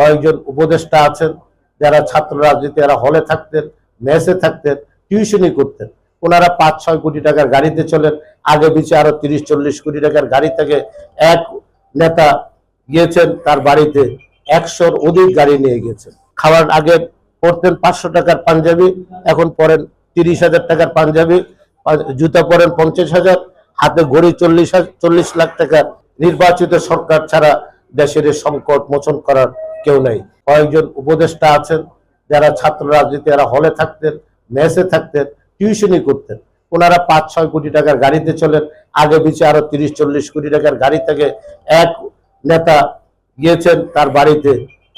কয়েকজন উপদেষ্টা আছেন যারা ছাত্র রাজনীতি, এরা হলে থাকতেন, মেসে থাকতেন, টিউশনি করতেন। ওনারা 5-6 কোটি টাকার গাড়িতে চলেন, আগে পিছিয়ে আরো 30-40 কোটি টাকার গাড়ি থেকে এক নেতা গিয়েছেন তার বাড়িতে 100-র অধিক গাড়ি নিয়ে গেছেন। খাওয়ার আগে পরতেন 500 টাকার পাঞ্জাবি, এখন পরেন 30,000 টাকার পাঞ্জাবি, জুতা পরেন 50,000, হাতে ঘড়ি 40 লাখ টাকার। নির্বাচিত সরকার ছাড়া দেশের সংকট মোচন করার কেউ নাই। কয়েকজন উপদেষ্টা আছেন যারা ছাত্র রাজনীতি, এরা হলে থাকতেন, মেসে থাকতেন, টিউশনি করতেন। ওনারা 5-6 কোটি টাকার গাড়িতে চলেন, আগে পিছিয়ে আরো 30-40 কোটি টাকার গাড়ি থেকে এক নেতা গিয়েছেন তার বাড়িতে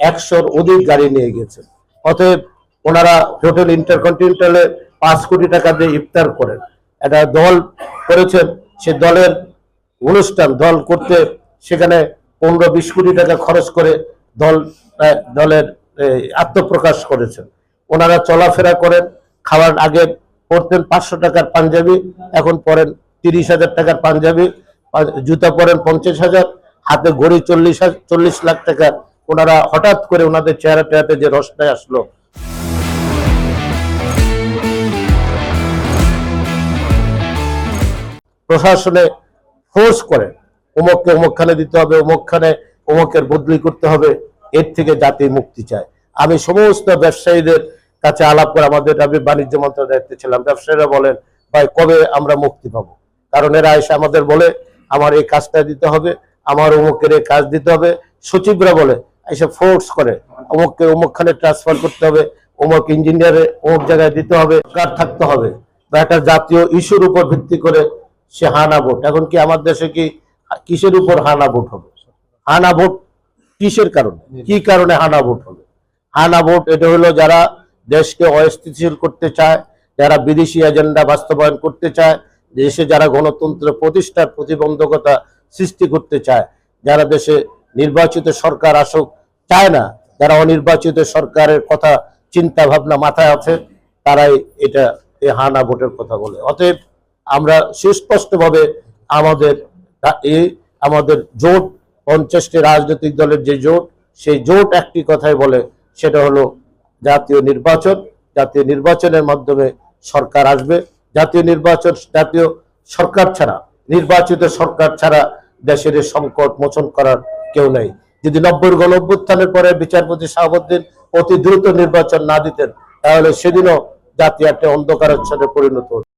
100-র অধিক গাড়ি নিয়ে গেছেন। অতএব ওনারা হোটেল ইন্টারকন্টিনেন্টালে 5 কোটি টাকা দিয়ে ইফতার করেন। একটা দল করেছেন, সে দলের অনুষ্ঠান দল করতে সেখানে 15-20 কোটি টাকা খরচ করে দলের আত্মপ্রকাশ করেছেন। ওনারা চলাফেরা করেন, খাওয়ার আগে পরতেন 500 টাকার পাঞ্জাবি, এখন পরেন 30,000 টাকার পাঞ্জাবি, জুতা পরেন 50,000, হাতে ঘড়ি 40 লাখ টাকা। ওনারা হঠাৎ করে ওনাদের চেহারাতে যে রসটাই আসলো, প্রশাসনে ফোর্স করে অমুককে অমুকখানে দিতে হবে, অমুকের বদলি করতে হবে। এর থেকে জাতি মুক্তি চায়। আমি সমস্ত ব্যবসায়ীদের কাছে আলাপ করে, আমি বাণিজ্য মন্ত্রণালয়ের দায়িত্বে ছিলাম, ব্যবসায়ীরা বলেন ভাই কবে আমরা মুক্তি পাবো? কারণ এরা এসে আমাদের বলে আমার এই কাজটা দিতে হবে, আমার অমুকের এই কাজ দিতে হবে। সচিবরা বলে এসে ফোর্স করে অমুককে অমুকখানে ট্রান্সফার করতে হবে, অমুক ইঞ্জিনিয়ারে অমুক জায়গায় দিতে হবে, কার থাকতে হবে, বা একটা জাতীয় ইস্যুর উপর ভিত্তি করে সে হানা ভোট। এখন কি আমার দেশে কিসের উপর হানা ভোট হবে? হানা ভোট কিসের কারণে, কি কারণে হানা ভোট হবে? হানা ভোট এটা হলো যারা দেশকে অস্থিতিশীল করতে চায়, যারা বিদেশি এজেন্ডা বাস্তবায়ন করতে চায়, দেশে যারা গণতন্ত্র প্রতিষ্ঠার প্রতিবন্ধকতা সৃষ্টি করতে চায়, যারা দেশে নির্বাচিত সরকার আসুক চায় না, যারা অনির্বাচিত সরকারের কথা চিন্তা ভাবনা মাথায় আছে, তারাই এই হানা ভোটের কথা বলে। অতএব আমরা সুস্পষ্টভাবে আমাদের জোট, 50টি রাজনৈতিক দলের যে জোট, সেই জোট একটি কথাই বলে, সেটা হলো জাতীয় নির্বাচনের মাধ্যমে সরকার আসবে। জাতীয় সরকার ছাড়া, নির্বাচিত সরকার ছাড়া দেশের সংকট মোচন করার কেউ নাই। যদি 90-র গণঅভ্যুত্থানের পরে বিচারপতি শাহাবুদ্দিন অতি দ্রুত নির্বাচন না দিতেন, তাহলে সেদিনও জাতি একটা অন্ধকারাচ্ছন্নে পরিণত হতো।